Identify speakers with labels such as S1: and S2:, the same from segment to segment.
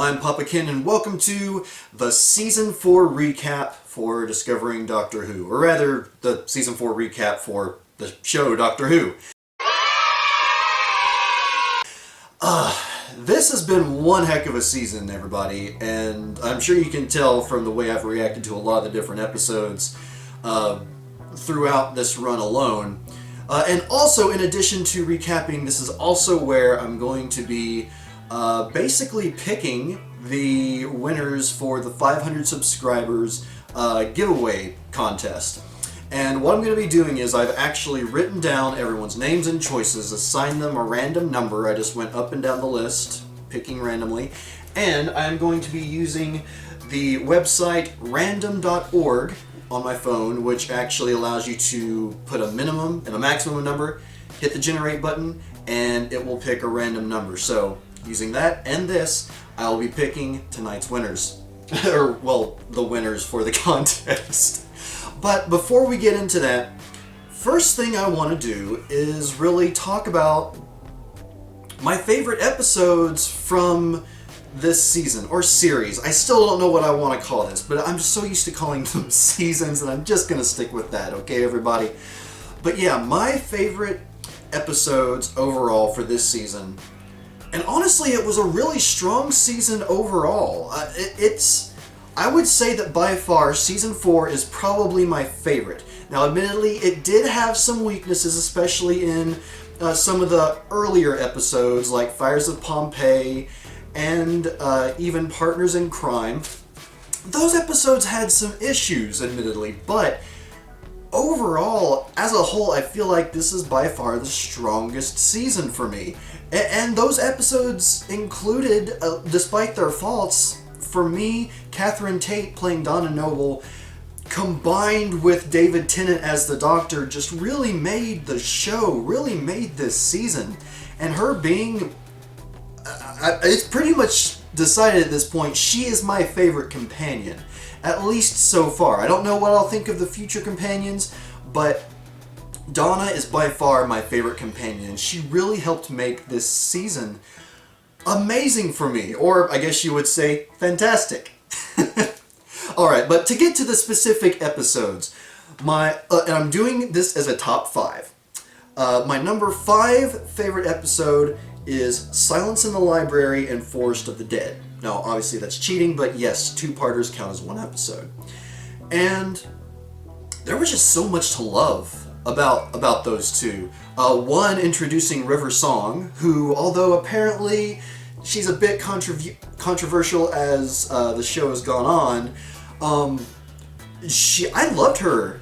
S1: I'm Papa Kenn, and welcome to the Season 4 recap for Discovering Doctor Who. Or rather, the Season 4 recap for the show Doctor Who. This has been one heck of a season, everybody, and I'm sure you can tell from the way I've reacted to a lot of the different episodes throughout this run alone. And also, in addition to recapping, this is also where I'm going to be basically picking the winners for the 500 subscribers giveaway contest. And what I'm going to be doing is I've actually written down everyone's names and choices, assigned them a random number. I just went up and down the list, picking randomly, and I'm going to be using the website random.org on my phone, which actually allows you to put a minimum and a maximum number, hit the generate button, and it will pick a random number. So using that and this, I'll be picking tonight's winners. Or, well, the winners for the contest. But before we get into that, first thing I want to do is really talk about my favorite episodes from this season, or series. I still don't know what I want to call this, but I'm just so used to calling them seasons, and I'm just going to stick with that, okay, everybody? But yeah, my favorite episodes overall for this season, and honestly, it was a really strong season overall. I would say that by far, Season 4 is probably my favorite. Now, admittedly, it did have some weaknesses, especially in some of the earlier episodes, like Fires of Pompeii, and even Partners in Crime. Those episodes had some issues, admittedly, but overall, as a whole, I feel like this is by far the strongest season for me. And those episodes included, despite their faults, for me, Catherine Tate playing Donna Noble, combined with David Tennant as the Doctor, just really made the show, really made this season. And her being, it's pretty much decided at this point, she is my favorite companion. At least so far. I don't know what I'll think of the future companions, but Donna is by far my favorite companion. She really helped make this season amazing for me, or I guess you would say fantastic. Alright, but to get to the specific episodes, and I'm doing this as a top 5. My number 5 favorite episode is Silence in the Library and Forest of the Dead. Now, obviously that's cheating, but yes, 2-parters count as one episode. And there was just so much to love about those two. One, introducing River Song, who, although apparently she's a bit controversial as the show has gone on, I loved her.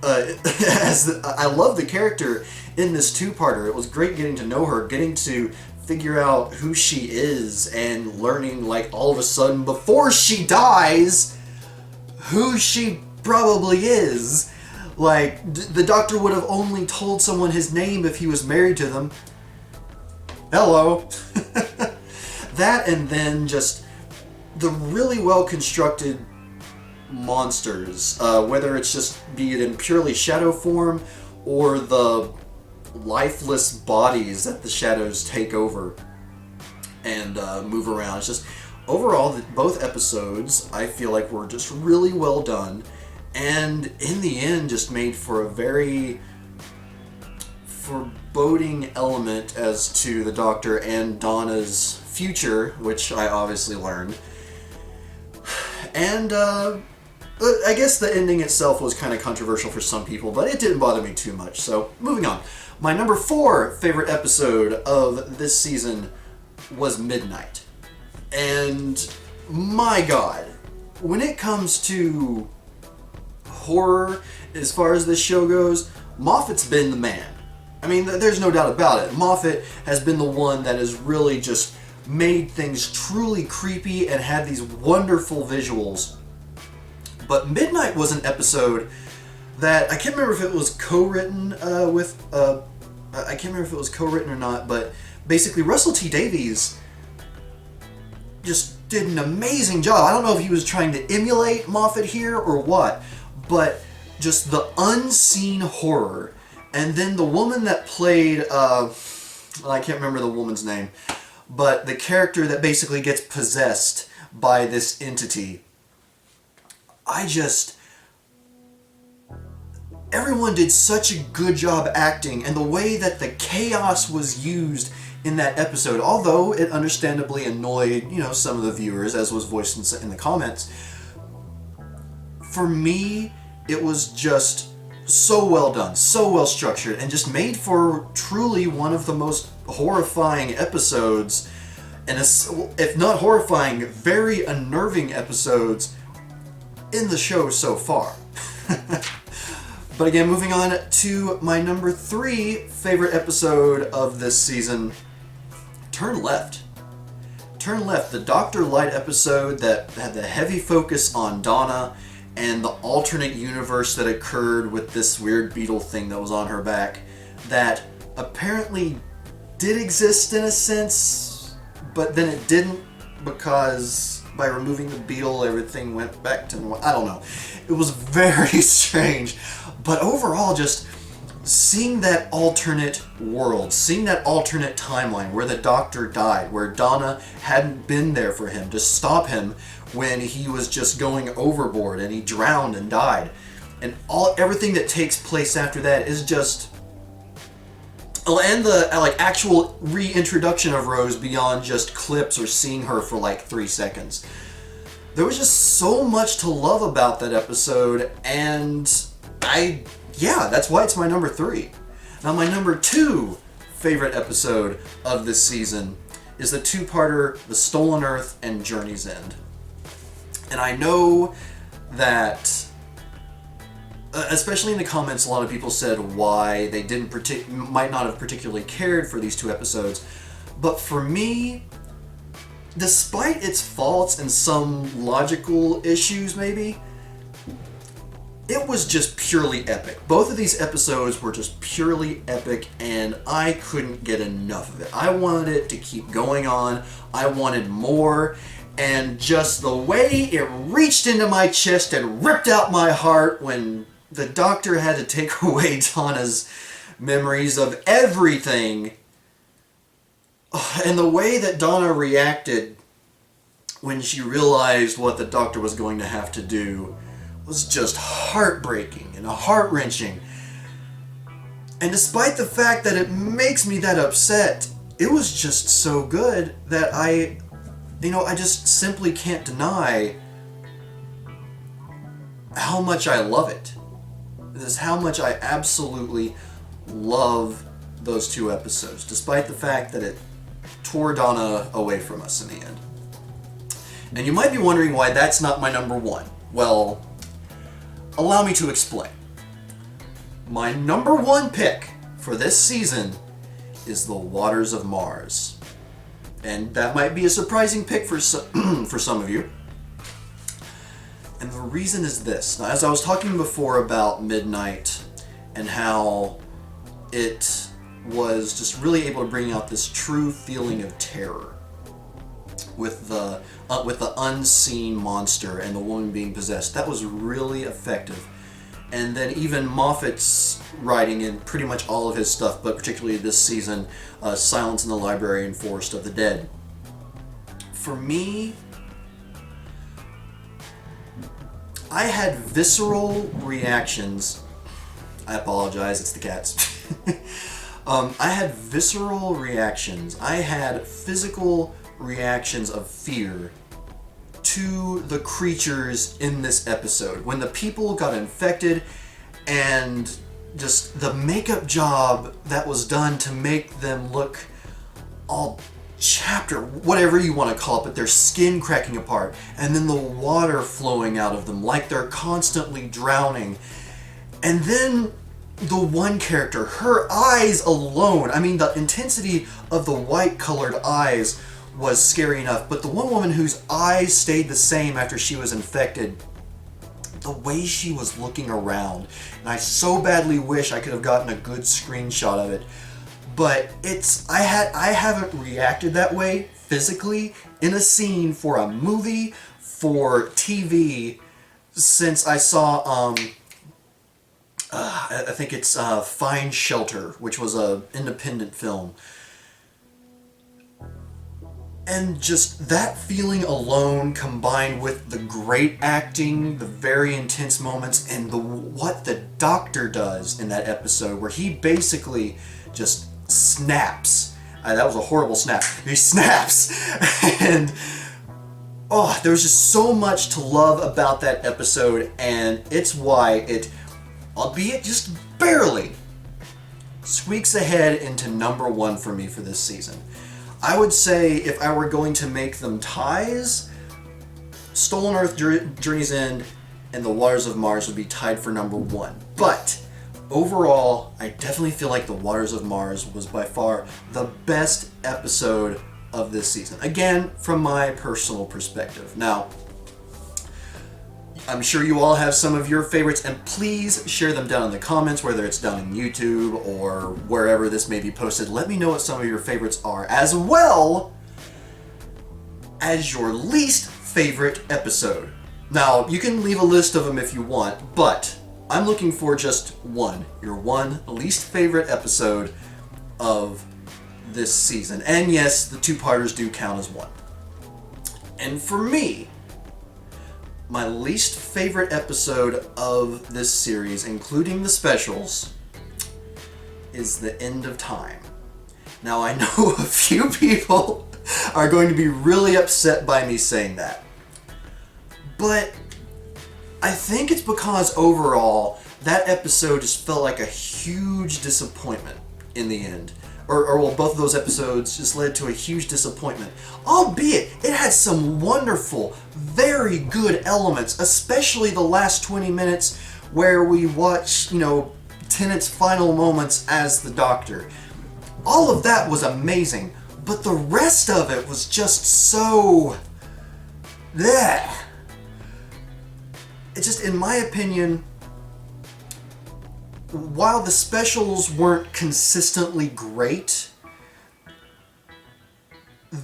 S1: I love the character in this 2-parter. It was great getting to know her, getting to figure out who she is, and learning, like, all of a sudden, before she dies, who she probably is. Like, the Doctor would have only told someone his name if he was married to them. Hello. That, and then just the really well-constructed monsters, whether it's just, be it in purely shadow form, or the lifeless bodies that the shadows take over and move around. It's just, overall, both episodes, I feel like, were just really well done, and in the end just made for a very foreboding element as to the Doctor and Donna's future, which I obviously learned. And I guess the ending itself was kind of controversial for some people, but it didn't bother me too much. So, moving on. My number 4 favorite episode of this season was Midnight. And my God, when it comes to horror, as far as this show goes, Moffat's been the man. I mean, there's no doubt about it. Moffat has been the one that has really just made things truly creepy and had these wonderful visuals. But Midnight was an episode that, I can't remember if it was co-written I can't remember if it was co-written or not, but basically Russell T Davies just did an amazing job. I don't know if he was trying to emulate Moffat here or what, but just the unseen horror. And then the woman that played, I can't remember the woman's name, but the character that basically gets possessed by this entity, everyone did such a good job acting, and the way that the chaos was used in that episode, although it understandably annoyed, some of the viewers, as was voiced in the comments, for me, it was just so well done, so well structured, and just made for truly one of the most horrifying episodes, and if not horrifying, very unnerving episodes in the show so far. But again, moving on to my number 3 favorite episode of this season, Turn Left. Turn Left, the Dr. Light episode that had the heavy focus on Donna and the alternate universe that occurred with this weird beetle thing that was on her back that apparently did exist in a sense, but then it didn't, because by removing the beetle everything went back to normal. I don't know. It was very strange. But overall, just seeing that alternate world, seeing that alternate timeline where the Doctor died, where Donna hadn't been there for him to stop him when he was just going overboard and he drowned and died, and everything that takes place after that is just, and the actual reintroduction of Rose beyond just clips or seeing her for 3 seconds. There was just so much to love about that episode, and that's why it's my number 3. Now, my number 2 favorite episode of this season is the 2-parter, The Stolen Earth and Journey's End. And I know that, especially in the comments, a lot of people said why they might not have particularly cared for these 2 episodes. But for me, despite its faults and some logical issues maybe, it was just purely epic. Both of these episodes were just purely epic, and I couldn't get enough of it. I wanted it to keep going on. I wanted more, and just the way it reached into my chest and ripped out my heart when the Doctor had to take away Donna's memories of everything, and the way that Donna reacted when she realized what the Doctor was going to have to do was just heartbreaking and heart-wrenching. And despite the fact that it makes me that upset, it was just so good that I just simply can't deny how much I love it. This is how much I absolutely love those 2 episodes, despite the fact that it tore Donna away from us in the end. And you might be wondering why that's not my number 1. Well, allow me to explain. My number 1 pick for this season is The Waters of Mars. And that might be a surprising pick for some of you. And the reason is this. Now, as I was talking before about Midnight and how it was just really able to bring out this true feeling of terror with the unseen monster and the woman being possessed, that was really effective. And then even Moffat's writing in pretty much all of his stuff, but particularly this season, Silence in the Library and Forest of the Dead. For me, I had visceral reactions. I apologize, it's the cats. I had visceral reactions. I had physical reactions of fear to the creatures in this episode. When the people got infected and just the makeup job that was done to make them look all chapter, whatever you want to call it, but their skin cracking apart, and then the water flowing out of them like they're constantly drowning. And then the one character, her eyes alone, I mean, the intensity of the white colored eyes was scary enough, but the one woman whose eyes stayed the same after she was infected, the way she was looking around, and I so badly wish I could have gotten a good screenshot of it, but I haven't reacted that way physically in a scene for a movie, for TV, since I saw I think it's Find Shelter, which was an independent film. And just that feeling alone, combined with the great acting, the very intense moments, and what the Doctor does in that episode, where he basically just snaps. That was a horrible snap. He snaps, and oh, there's just so much to love about that episode, and it's why it, albeit just barely, squeaks ahead into number one for me for this season. I would say if I were going to make them ties, Stolen Earth, Journey's End, and The Waters of Mars would be tied for number one. But overall, I definitely feel like The Waters of Mars was by far the best episode of this season. Again, from my personal perspective. Now, I'm sure you all have some of your favorites, and please share them down in the comments, whether it's down in YouTube or wherever this may be posted. Let me know what some of your favorites are, as well as your least favorite episode. Now, you can leave a list of them if you want, but I'm looking for just one, your one least favorite episode of this season. And yes, the two-parters do count as one. And for me, my least favorite episode of this series, including the specials, is The End of Time. Now, I know a few people are going to be really upset by me saying that, but I think it's because overall, that episode just felt like a huge disappointment in the end. Or well, both of those episodes just led to a huge disappointment. Albeit, it had some wonderful, very good elements, especially the last 20 minutes where we watch, Tennant's final moments as the Doctor. All of that was amazing, but the rest of it was just so... bleh. It just, in my opinion, while the specials weren't consistently great,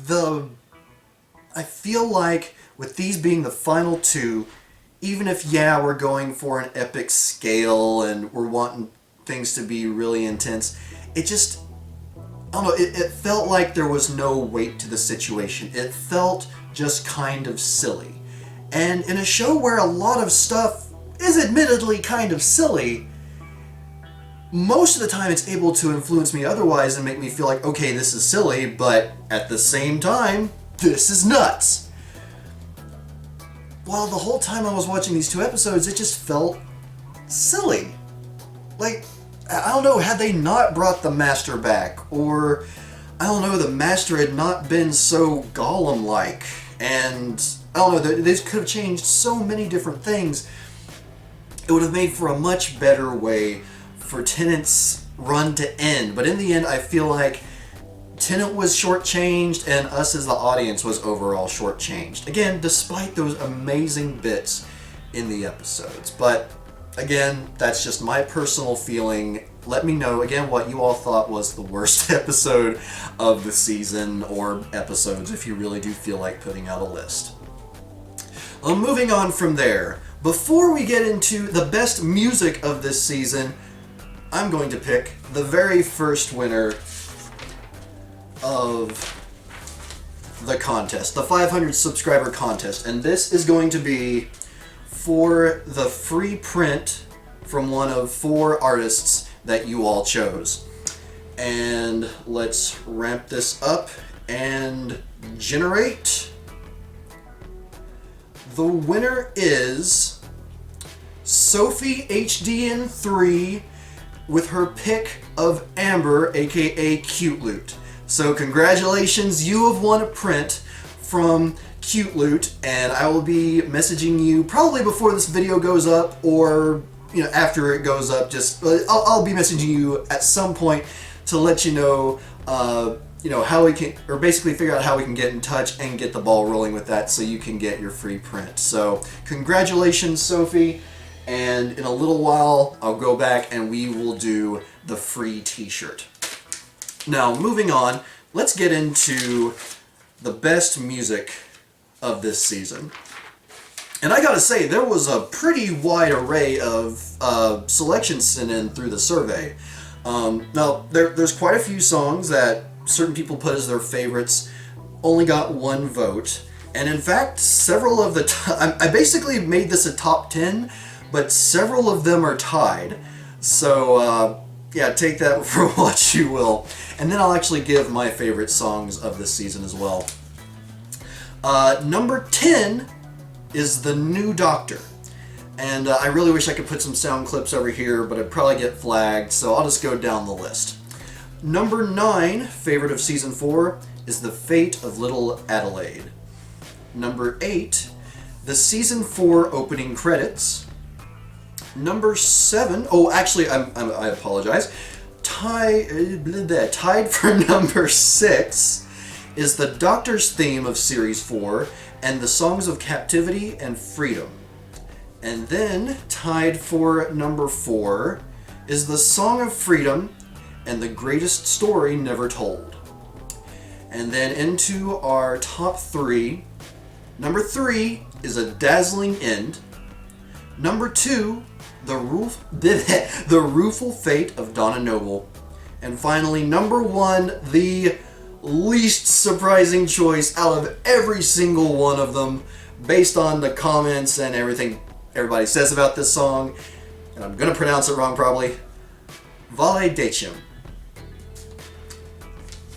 S1: I feel like with these being the final two, even if, we're going for an epic scale and we're wanting things to be really intense, it just, I don't know, it felt like there was no weight to the situation. It felt just kind of silly. And in a show where a lot of stuff is admittedly kind of silly, most of the time it's able to influence me otherwise and make me feel like, okay, this is silly, but at the same time, this is nuts. While the whole time I was watching these two episodes, it just felt silly. Like, I don't know, had they not brought the Master back, or, I don't know, the Master had not been so Gollum-like, and, I don't know, they could have changed so many different things, it would have made for a much better way for Tennant's run to end. But in the end, I feel like Tennant was shortchanged and us as the audience was overall shortchanged. Again, despite those amazing bits in the episodes. But again, that's just my personal feeling. Let me know, again, what you all thought was the worst episode of the season, or episodes, if you really do feel like putting out a list. Moving on from there, before we get into the best music of this season, I'm going to pick the very first winner of the contest, the 500 subscriber contest, and this is going to be for the free print from one of 4 artists that you all chose. And let's ramp this up and generate. The winner is Sophie HDN3 with her pick of Amber, aka Cute Loot. So congratulations, you have won a print from Cute Loot, and I will be messaging you probably before this video goes up, or after it goes up. Just I'll be messaging you at some point to let you know how we can, or basically figure out how we can get in touch and get the ball rolling with that so you can get your free print. So congratulations, Sophie. And in a little while, I'll go back and we will do the free t-shirt. Now, moving on, let's get into the best music of this season. And I gotta say, there was a pretty wide array of selections sent in through the survey. Now, there's quite a few songs that certain people put as their favorites. only got one vote. And in fact, several of the... I basically made this a top 10, but several of them are tied. So, yeah, take that for what you will. And then I'll actually give my favorite songs of this season as well. Number 10 is The New Doctor. And I really wish I could put some sound clips over here, but I'd probably get flagged, so I'll just go down the list. Number 9, favorite of Season 4, is The Fate of Little Adelaide. Number 8, the Season 4 opening credits. Number 7, oh, actually, I apologize. Tied for number 6 is the Doctor's theme of Series 4 and the Songs of Captivity and Freedom. And then, tied for number 4 is the Song of Freedom and the Greatest Story Never Told. And then into our top 3. Number 3 is A Dazzling End. Number 2, The Rueful Fate of Donna Noble. And finally, number 1, the least surprising choice out of every single one of them, based on the comments and everything everybody says about this song, and I'm going to pronounce it wrong probably, Validation.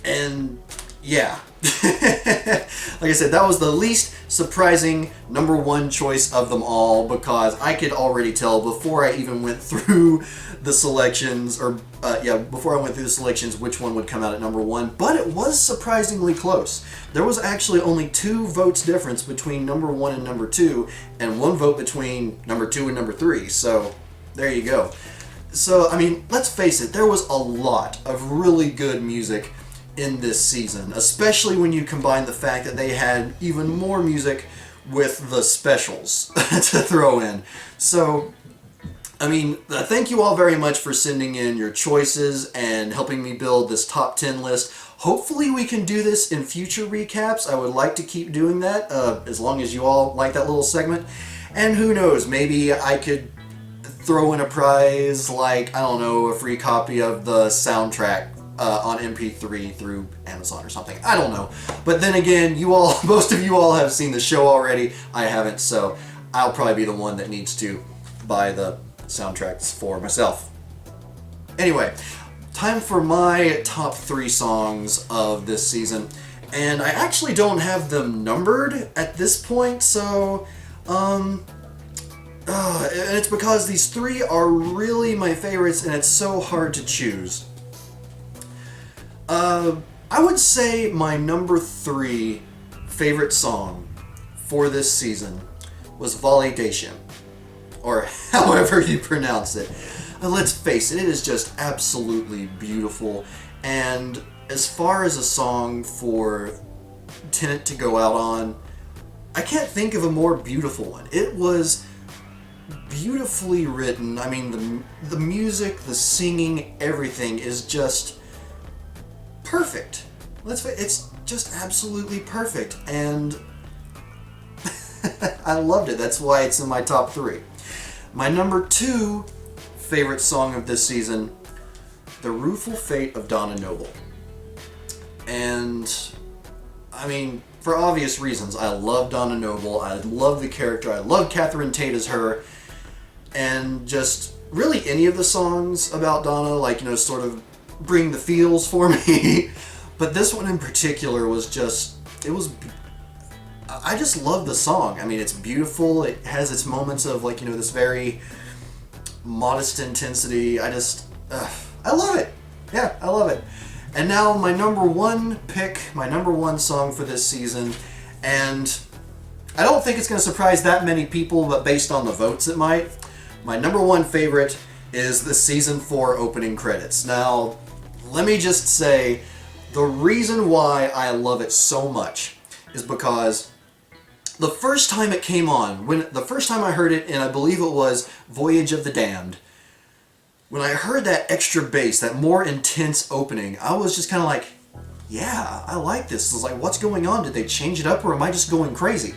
S1: And yeah, like I said, that was the least surprising number 1 choice of them all, because I could already tell before I even went through the selections, before I went through the selections, which one would come out at number 1, but it was surprisingly close. There was actually only 2 votes difference between number 1 and number 2, and 1 vote between number 2 and number 3, so there you go. So, I mean, let's face it, there was a lot of really good music in this season, especially when you combine the fact that they had even more music with the specials to throw in. So, I mean, thank you all very much for sending in your choices and helping me build this top 10 list. Hopefully we can do this in future recaps. I would like to keep doing that, as long as you all like that little segment. And who knows, maybe I could throw in a prize like, I don't know, a free copy of the soundtrack on MP3 through Amazon or something. I don't know. But then again, most of you all have seen the show already. I haven't, so I'll probably be the one that needs to buy the soundtracks for myself. Anyway, time for my top 3 songs of this season. And I actually don't have them numbered at this point, so and it's because these 3 are really my favorites and it's so hard to choose. I would say my number 3 favorite song for this season was Validation, or however you pronounce it. Let's face it, it is just absolutely beautiful, and as far as a song for Tennant to go out on, I can't think of a more beautiful one. It was beautifully written. I mean, the music, the singing, everything is just perfect. It's just absolutely perfect, and I loved it. That's why it's in my top 3. My number 2 favorite song of this season, The Rueful Fate of Donna Noble. And, I mean, for obvious reasons, I love Donna Noble, I love the character, I love Catherine Tate as her, and just really any of the songs about Donna, like, you know, sort of bring the feels for me. But this one in particular was just, I just love the song. I mean, it's beautiful. It has its moments of, like, you know, this very modest intensity. I love it. Yeah, I love it. And now my number 1 pick, my number 1 song for this season, and I don't think it's going to surprise that many people, but based on the votes it might. My number 1 favorite is the Season 4 opening credits. Now, let me just say, the reason why I love it so much is because the first time it came on, the first time I heard it, and I believe it was Voyage of the Damned, when I heard that extra bass, that more intense opening, I was just kind of like, yeah, I like this. I was like, what's going on? Did they change it up, or am I just going crazy?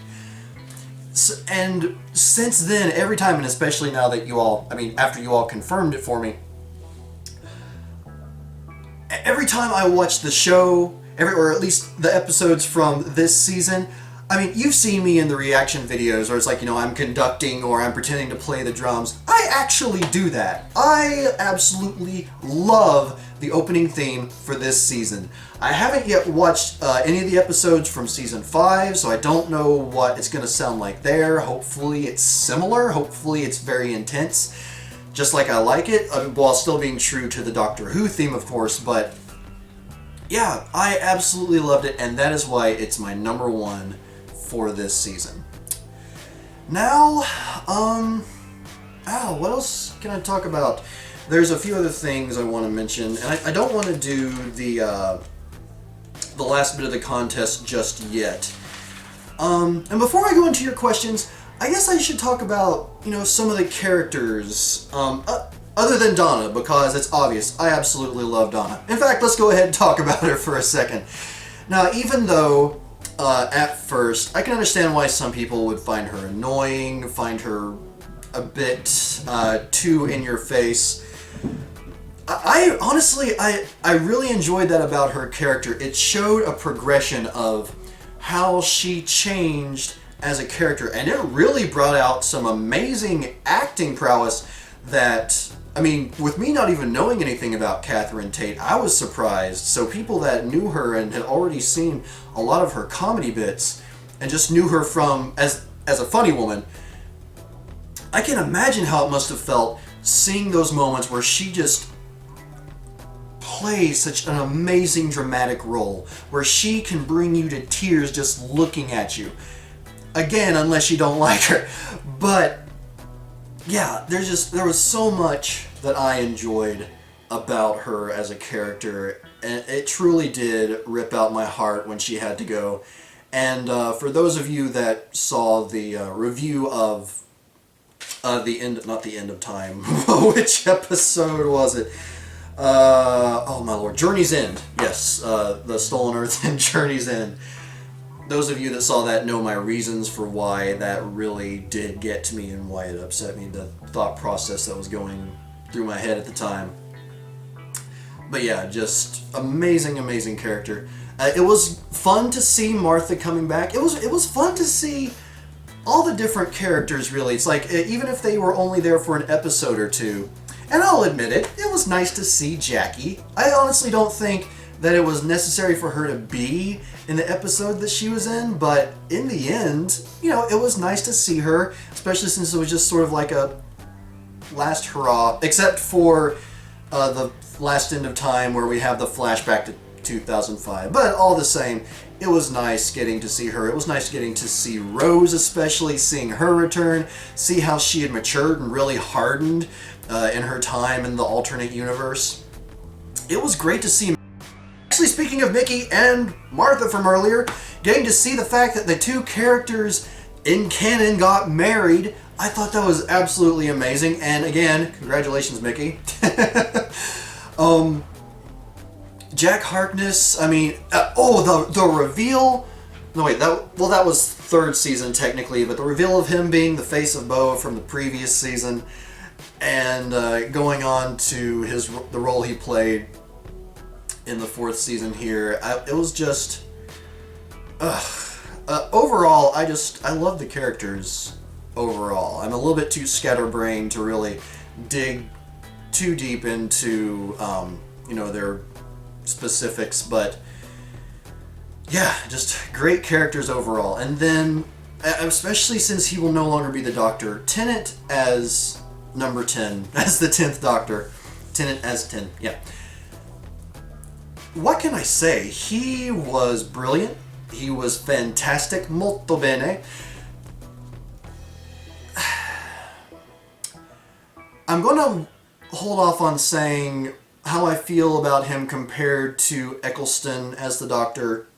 S1: And since then, every time, and especially now that after you all confirmed it for me, every time I watch the show or at least the episodes from this season. I mean, you've seen me in the reaction videos where it's like, I'm conducting or I'm pretending to play the drums. I actually do that. I absolutely love the opening theme for this season. I haven't yet watched any of the episodes from season 5, so I don't know what it's going to sound like there. Hopefully it's similar. Hopefully it's very intense, just like I like it, while still being true to the Doctor Who theme, of course. But yeah, I absolutely loved it, and that is why it's my number 1 for this season. Now, what else can I talk about? There's a few other things I want to mention, and I don't want to do the last bit of the contest just yet. And before I go into your questions, I guess I should talk about, some of the characters, other than Donna, because it's obvious, I absolutely love Donna. In fact, let's go ahead and talk about her for a second. Now, even though at first, I can understand why some people would find her annoying, find her a bit too in your face. I honestly really enjoyed that about her character. It showed a progression of how she changed as a character, and it really brought out some amazing acting prowess that, with me not even knowing anything about Catherine Tate, I was surprised. So people that knew her and had already seen a lot of her comedy bits and just knew her from as a funny woman, I can imagine how it must have felt seeing those moments where she just plays such an amazing dramatic role, where she can bring you to tears just looking at you. Again, unless you don't like her. But yeah, there was so much that I enjoyed about her as a character, and it truly did rip out my heart when she had to go. And for those of you that saw the review of not the end of time, which episode was it? Oh my lord, Journey's End. Yes, the Stolen Earth and Journey's End. Those of you that saw that know my reasons for why that really did get to me and why it upset me, the thought process that was going through my head at the time. But yeah, just amazing character. It was fun to see Martha coming back. It was fun to see all the different characters, really. It's like, even if they were only there for an episode or two, and I'll admit it was nice to see Jackie. I honestly don't think that it was necessary for her to be in the episode that she was in, but in the end, it was nice to see her, especially since it was just sort of like a last hurrah, except for the last end of time where we have the flashback to 2005. But all the same, it was nice getting to see her. It was nice getting to see Rose, especially seeing her return, see how she had matured and really hardened in her time in the alternate universe. It was great to see. Actually, speaking of Mickey and Martha from earlier, getting to see the fact that the two characters in canon got married, I thought that was absolutely amazing. And again, congratulations, Mickey. Jack Harkness, the reveal. No, wait, that was third season technically, but the reveal of him being the face of Bo from the previous season, and going on to the role he played in the fourth season here, it was just overall, I love the characters overall. I'm a little bit too scatterbrained to really dig too deep into their specifics, but yeah, just great characters overall. And then, especially since he will no longer be the Doctor, Tennant as number 10, as the 10th Doctor, Tennant as 10, yeah. What can I say? He was brilliant. He was fantastic. Molto bene. I'm going to hold off on saying how I feel about him compared to Eccleston as the Doctor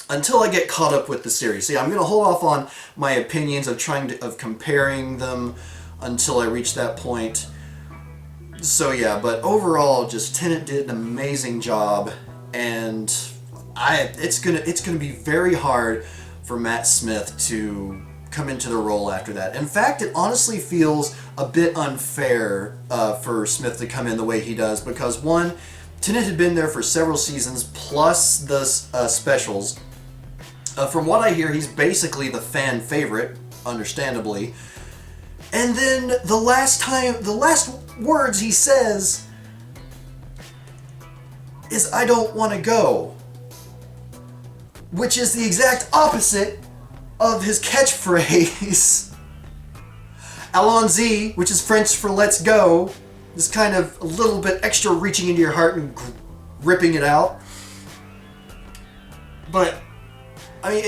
S1: until I get caught up with the series. See, I'm going to hold off on my opinions of comparing them until I reach that point. So yeah, but overall, just Tennant did an amazing job, and it's gonna be very hard for Matt Smith to come into the role after that. In fact, it honestly feels a bit unfair for Smith to come in the way he does, because one, Tennant had been there for several seasons, plus the specials. From what I hear, he's basically the fan favorite, understandably. And then the last words he says is, "I don't want to go," which is the exact opposite of his catchphrase, "Allons-y," which is French for "let's go." This kind of a little bit extra reaching into your heart and ripping it out. But I mean,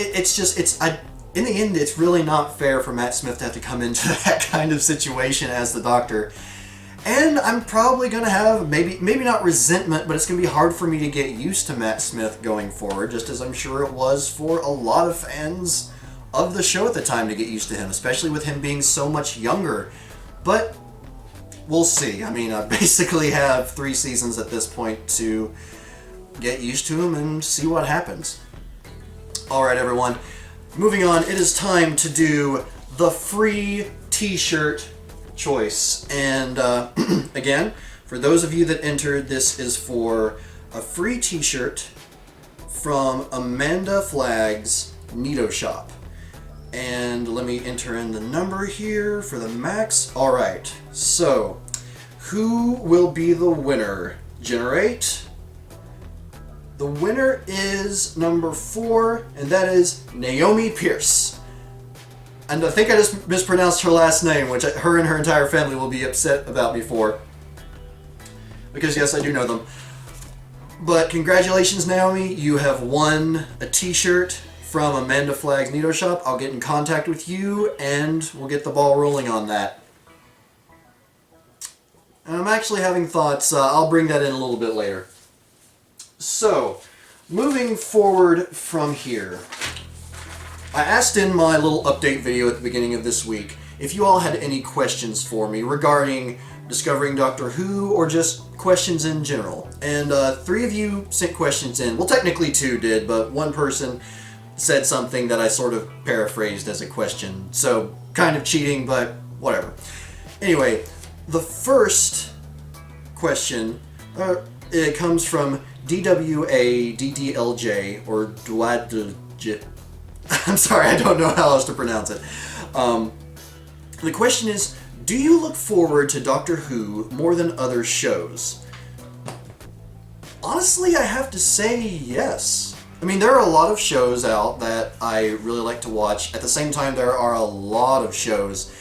S1: in the end, it's really not fair for Matt Smith to have to come into that kind of situation as the Doctor. And I'm probably going to have, maybe not resentment, but it's going to be hard for me to get used to Matt Smith going forward, just as I'm sure it was for a lot of fans of the show at the time to get used to him, especially with him being so much younger. But we'll see. I mean, I basically have 3 seasons at this point to get used to him and see what happens. Alright, everyone. Moving on, it is time to do the free t-shirt choice. And again, for those of you that entered, this is for a free t-shirt from Amanda Flagg's Neato Shop. And let me enter in the number here for the max. Alright, so who will be the winner? Generate. The winner is number 4, and that is Naomi Pierce. And I think I just mispronounced her last name, which her and her entire family will be upset about me for. Because yes, I do know them. But congratulations, Naomi. You have won a t-shirt from Amanda Flagg's Neato Shop. I'll get in contact with you, and we'll get the ball rolling on that. And I'm actually having thoughts. I'll bring that in a little bit later. So, moving forward from here, I asked in my little update video at the beginning of this week if you all had any questions for me regarding discovering Doctor Who or just questions in general. And 3 of you sent questions in. Well, technically 2 did, but one person said something that I sort of paraphrased as a question. So, kind of cheating, but whatever. Anyway, the first question, it comes from DWADDLJ, or Dwadj. I'm sorry, I don't know how else to pronounce it. The question is, do you look forward to Doctor Who more than other shows? Honestly, I have to say yes. I mean, there are a lot of shows out that I really like to watch. At the same time, there are a lot of shows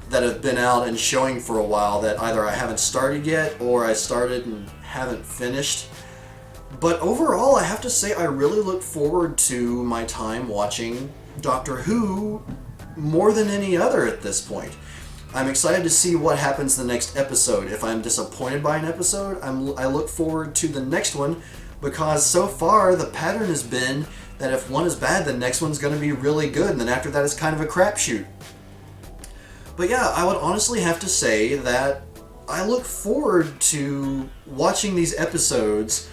S1: that have been out and showing for a while that either I haven't started yet or I started and haven't finished. But overall, I have to say I really look forward to my time watching Doctor Who more than any other at this point. I'm excited to see what happens the next episode. If I'm disappointed by an episode, I look forward to the next one, because so far the pattern has been that if one is bad, the next one's going to be really good, and then after that it's kind of a crapshoot. But yeah, I would honestly have to say that I look forward to watching these episodes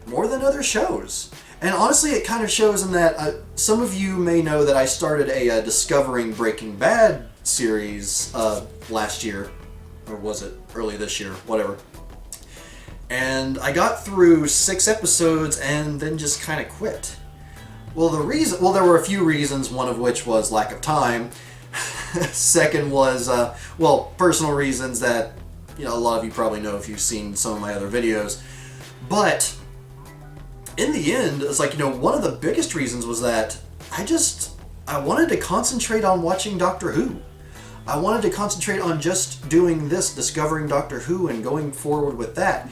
S1: more than other shows. And honestly, it kind of shows in that some of you may know that I started a Discovering Breaking Bad series last year, or was it early this year, whatever. And I got through 6 episodes and then just kind of quit. Well, there were a few reasons, one of which was lack of time. Second was, personal reasons that, a lot of you probably know if you've seen some of my other videos. But in the end, it's like, one of the biggest reasons was that I wanted to concentrate on watching Doctor Who. I wanted to concentrate on just doing this, discovering Doctor Who, and going forward with that.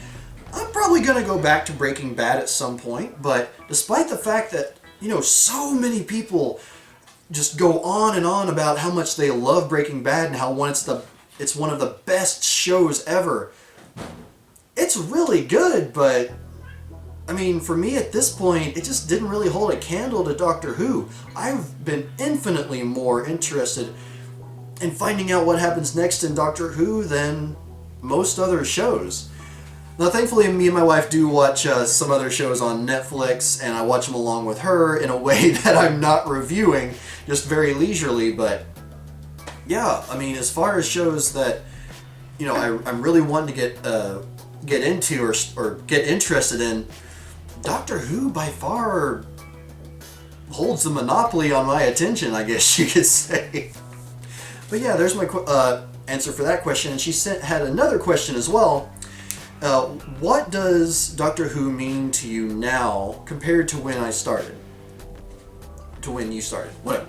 S1: I'm probably going to go back to Breaking Bad at some point, but despite the fact that, so many people just go on and on about how much they love Breaking Bad and how it's one of the best shows ever, it's really good, but I mean, for me at this point, it just didn't really hold a candle to Doctor Who. I've been infinitely more interested in finding out what happens next in Doctor Who than most other shows. Now, thankfully, me and my wife do watch some other shows on Netflix, and I watch them along with her in a way that I'm not reviewing, just very leisurely. But yeah, I mean, as far as shows that I'm really wanting to get into or get interested in, Doctor Who by far holds the monopoly on my attention, I guess you could say. But yeah, there's my answer for that question. And she had another question as well. What does Doctor Who mean to you now compared to when I started? To when you started? Whatever.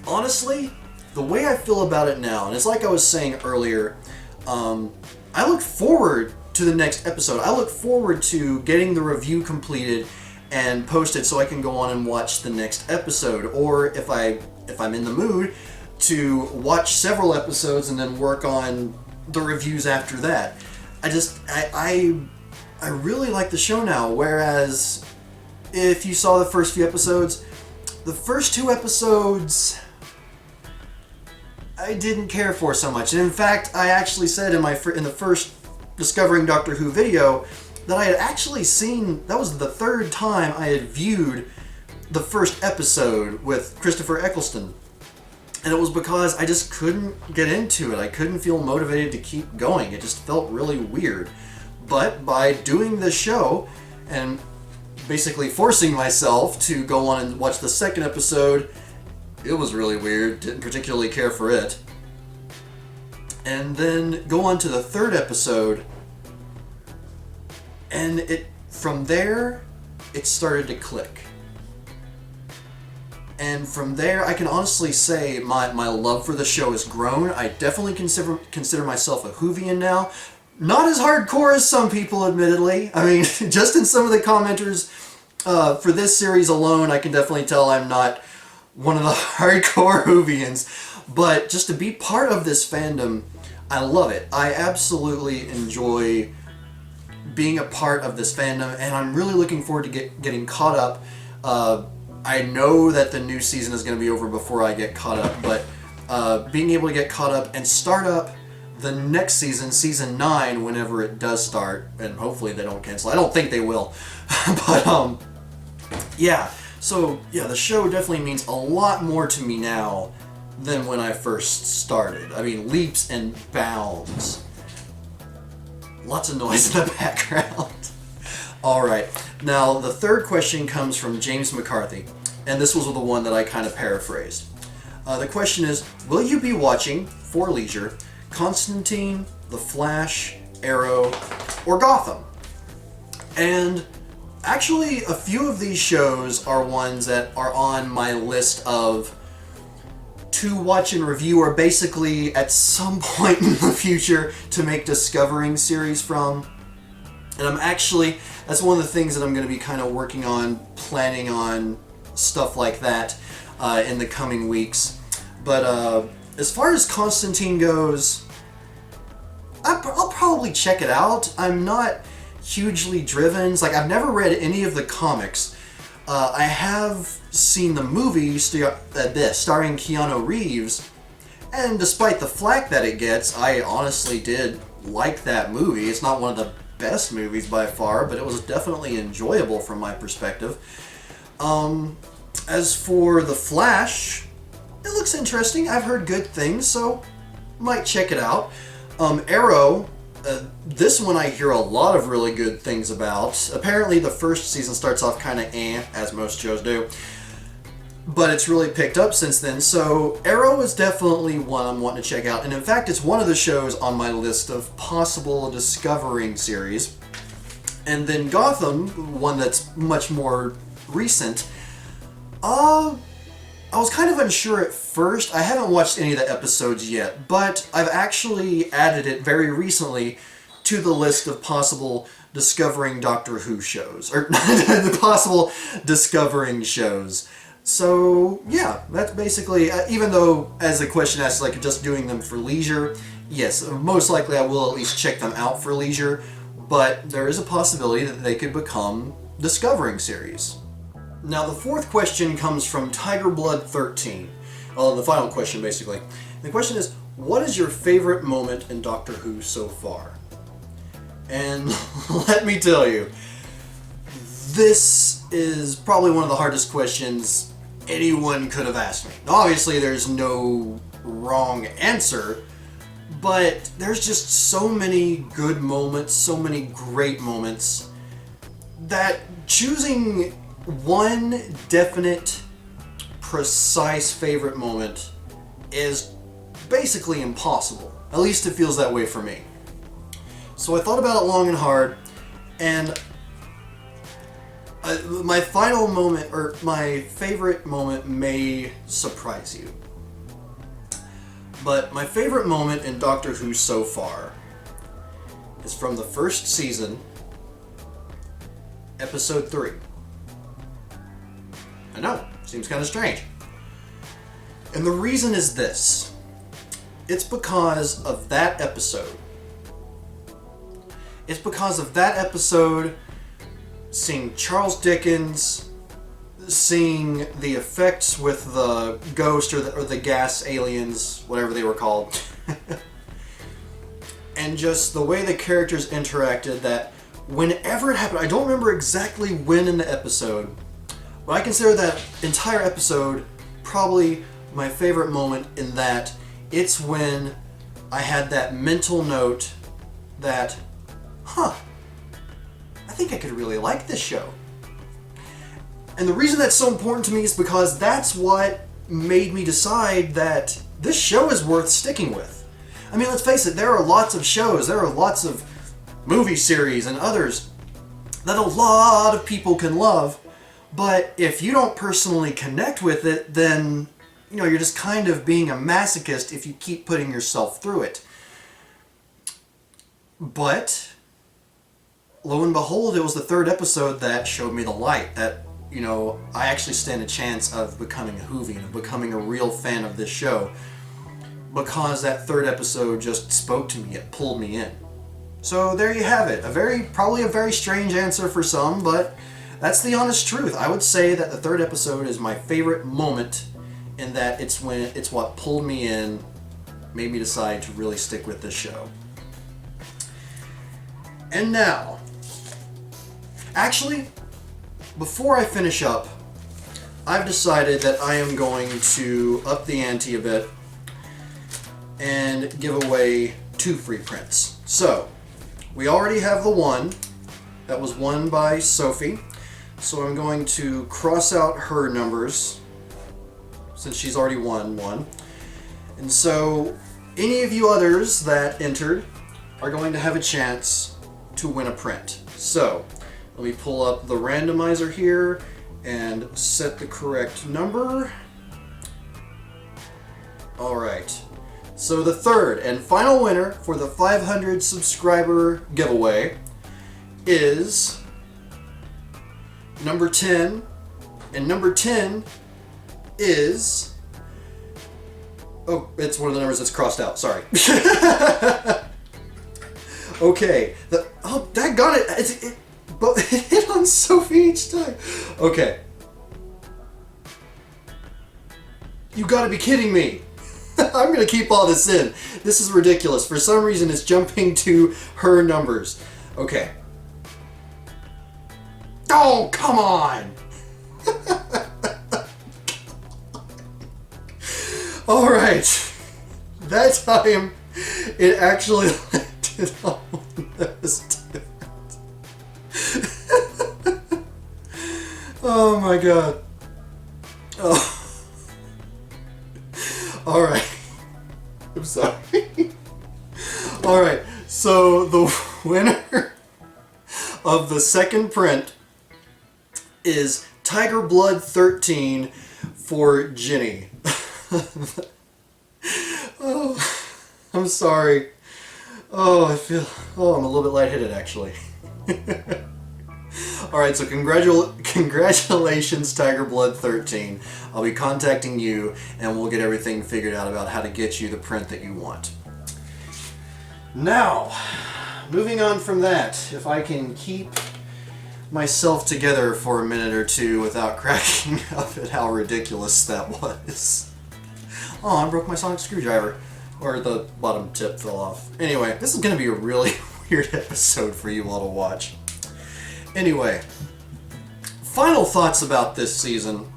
S1: Honestly, the way I feel about it now, and it's like I was saying earlier, I look forward to the next episode. I look forward to getting the review completed and posted so I can go on and watch the next episode. Or if I'm in the mood, to watch several episodes and then work on the reviews after that. I really like the show now, whereas if you saw the first few episodes, the first 2 episodes I didn't care for so much. And in fact, I actually said in the first Discovering Doctor Who video that I had actually seen, that was the 3rd time I had viewed the first episode with Christopher Eccleston. And it was because I just couldn't get into it. I couldn't feel motivated to keep going. It just felt really weird. But by doing this show and basically forcing myself to go on and watch the 2nd episode, it was really weird. Didn't particularly care for it. And then go on to the 3rd episode, and from there it started to click. And from there, I can honestly say my love for the show has grown. I definitely consider myself a Whovian now. Not as hardcore as some people, admittedly. I mean, just in some of the commenters for this series alone, I can definitely tell I'm not one of the hardcore Whovians. But just to be part of this fandom, I love it. I absolutely enjoy being a part of this fandom, and I'm really looking forward to getting caught up. I know that the new season is going to be over before I get caught up, but being able to get caught up and start up the next season, season 9, whenever it does start, and hopefully they don't cancel. I don't think they will. But, yeah. So, yeah, the show definitely means a lot more to me now than when I first started. I mean, leaps and bounds. Lots of noise in the background. Alright, now the 3rd question comes from James McCarthy, and this was the one that I kind of paraphrased. The question is, will you be watching, for leisure, Constantine, The Flash, Arrow, or Gotham? And actually, a few of these shows are ones that are on my list of to watch and review, or basically at some point in the future to make Discovering series from. And that's one of the things that I'm going to be kind of working on, planning on stuff like that in the coming weeks. But as far as Constantine goes, I'll probably check it out. I'm not hugely driven. It's like, I've never read any of the comics. I have seen the movie starring Keanu Reeves, and despite the flack that it gets, I honestly did like that movie. It's not one of the best movies by far, but it was definitely enjoyable from my perspective. As for The Flash, it looks interesting. I've heard good things, so might check it out. Arrow, this one I hear a lot of really good things about. Apparently the first season starts off kind of as most shows do, but it's really picked up since then. So Arrow is definitely one I'm wanting to check out, and in fact it's one of the shows on my list of possible Discovering series. And then Gotham, one that's much more recent, I was kind of unsure at first. I haven't watched any of the episodes yet, but I've actually added it very recently to the list of possible Discovering Doctor Who shows, or the possible Discovering shows. So yeah, that's basically, even though as the question asks, like just doing them for leisure, yes, most likely I will at least check them out for leisure, but there is a possibility that they could become Discovering series. Now the 4th question comes from TigerBlood13. Well, the final question basically. The question is, what is your favorite moment in Doctor Who so far? And let me tell you, this is probably one of the hardest questions anyone could have asked me. Obviously there's no wrong answer, But there's just so many good moments, so many great moments, that choosing one definite, precise favorite moment is basically impossible. At least it feels that way for me. So I thought about it long and hard, and my final moment, or my favorite moment, may surprise you. But my favorite moment in Doctor Who so far is from the first season, episode 3. I know, seems kind of strange. And the reason is this. It's because of that episode. It's because of that episode, seeing Charles Dickens, seeing the effects with the ghost or the gas aliens, whatever they were called, and just the way the characters interacted, that whenever it happened, I don't remember exactly when in the episode, but I consider that entire episode probably my favorite moment, in that it's when I had that mental note that, I think I could really like this show. And the reason that's so important to me is because that's what made me decide that this show is worth sticking with. I mean, let's face it, there are lots of shows, there are lots of movie series and others that a lot of people can love, but if you don't personally connect with it, then, you know, you're just kind of being a masochist if you keep putting yourself through it. But lo and behold, it was the third episode that showed me the light, that, you know, I actually stand a chance of becoming a Whovian, of becoming a real fan of this show, because that third episode just spoke to me, it pulled me in. So there you have it. Probably a very strange answer for some, but that's the honest truth. I would say that the third episode is my favorite moment, in that it's what pulled me in, made me decide to really stick with this show. And now, actually, before I finish up, I've decided that I am going to up the ante a bit and give away 2 free prints. So, we already have the one that was won by Sophie, so I'm going to cross out her numbers since she's already won one. And so, any of you others that entered are going to have a chance to win a print. So, let me pull up the randomizer here and set the correct number. Alright, so the third and final winner for the 500 subscriber giveaway is number 10, and number 10 is... Oh, it's one of the numbers that's crossed out, sorry. Okay, daggone it, but it hit on Sophie each time. Okay. You gotta be kidding me. I'm gonna keep all this in. This is ridiculous. For some reason, it's jumping to her numbers. Okay. Oh, come on! Alright. That time, it actually landed on this different. Oh my god. Oh. Alright. I'm sorry. Alright, so the winner of the second print is Tiger Blood 13 for Ginny. Oh, I'm sorry. Oh, I'm a little bit lightheaded actually. Alright, so congratulations, Tiger Blood 13. I'll be contacting you, and we'll get everything figured out about how to get you the print that you want. Now, moving on from that, if I can keep myself together for a minute or two without cracking up at how ridiculous that was. Oh, I broke my sonic screwdriver. Or the bottom tip fell off. Anyway, this is going to be a really weird episode for you all to watch. Anyway, final thoughts about this season.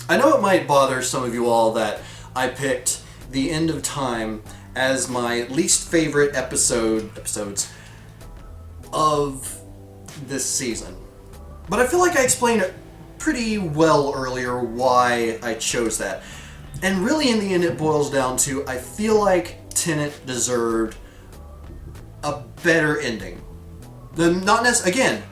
S1: I know it might bother some of you all that I picked The End of Time as my least favorite episodes of this season. But I feel like I explained it pretty well earlier why I chose that. And really in the end it boils down to, I feel like Tennant deserved a better ending. Again,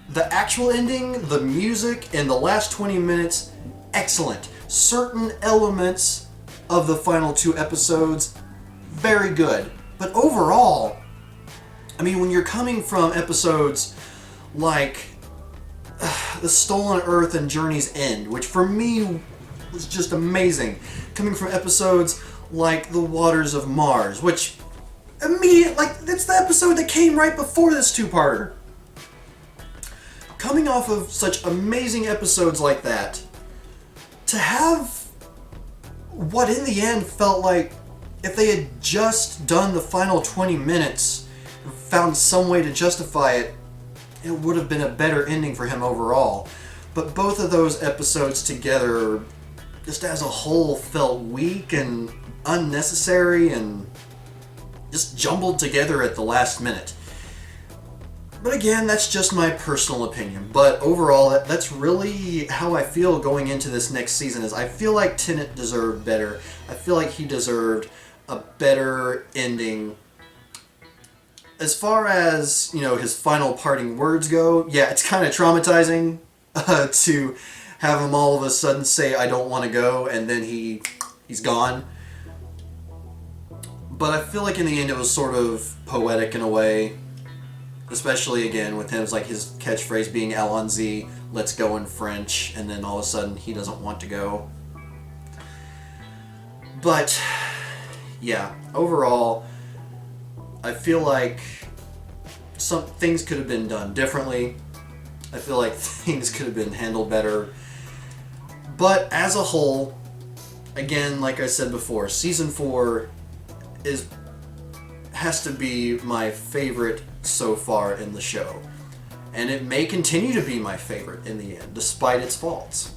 S1: the actual ending, the music, and the last 20 minutes, excellent. Certain elements of the final 2 episodes, very good. But overall, I mean, when you're coming from episodes like The Stolen Earth and Journey's End, which for me was just amazing, coming from episodes like The Waters of Mars, which that's the episode that came right before this 2-parter. Coming off of such amazing episodes like that, to have what in the end felt like if they had just done the final 20 minutes, found some way to justify it, it would have been a better ending for him overall. But both of those episodes together, just as a whole, felt weak and unnecessary and just jumbled together at the last minute. But again, that's just my personal opinion. But overall, that's really how I feel going into this next season. Is I feel like Tennant deserved better. I feel like he deserved a better ending. As far as, his final parting words go, yeah, it's kind of traumatizing to have him all of a sudden say, "I don't want to go," and then he's gone. But I feel like in the end it was sort of poetic in a way. Especially again with him, like his catchphrase being "Allons-y, let's go" in French, and then all of a sudden he doesn't want to go. But yeah, overall, I feel like some things could have been done differently. I feel like things could have been handled better. But as a whole, again, like I said before, season 4 has to be my favorite so far in the show. And it may continue to be my favorite in the end, despite its faults.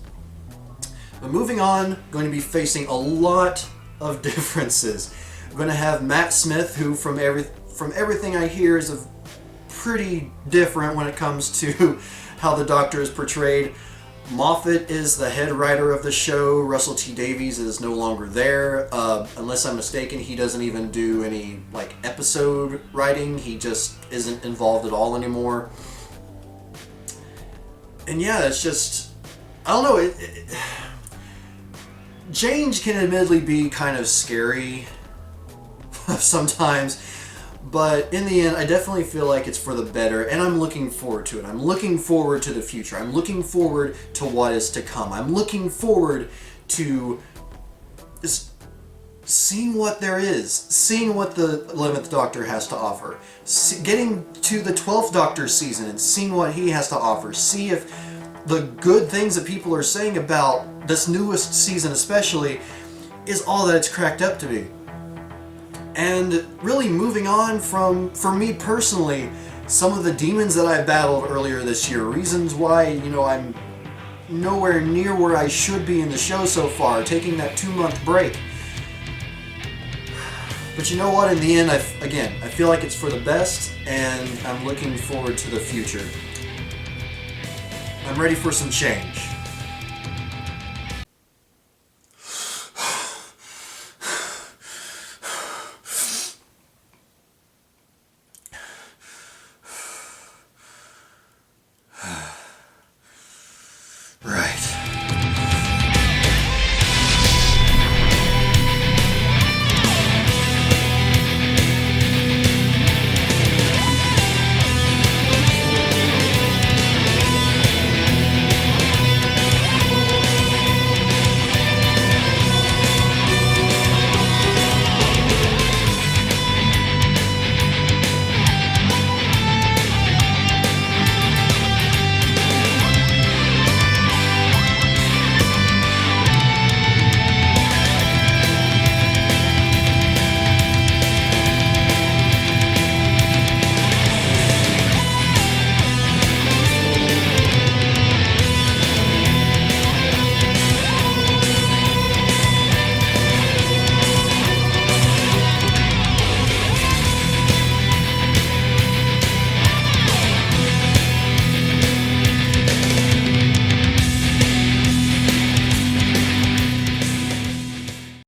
S1: But moving on, going to be facing a lot of differences. I'm going to have Matt Smith, who from everything I hear is pretty different when it comes to how the Doctor is portrayed. Moffat is the head writer of the show. Russell T Davies is no longer there. Unless I'm mistaken, he doesn't even do any episode writing. He just isn't involved at all anymore. And yeah, it's just, I don't know. Change can admittedly be kind of scary sometimes. But in the end, I definitely feel like it's for the better, and I'm looking forward to it. I'm looking forward to the future. I'm looking forward to what is to come. I'm looking forward to just seeing what there is, seeing what the 11th Doctor has to offer, getting to the 12th Doctor season and seeing what he has to offer, see if the good things that people are saying about this newest season especially is all that it's cracked up to be. And really moving on from, for me personally, some of the demons that I battled earlier this year, reasons why, I'm nowhere near where I should be in the show so far, taking that 2-month break. But you know what, in the end, I feel like it's for the best, and I'm looking forward to the future. I'm ready for some change.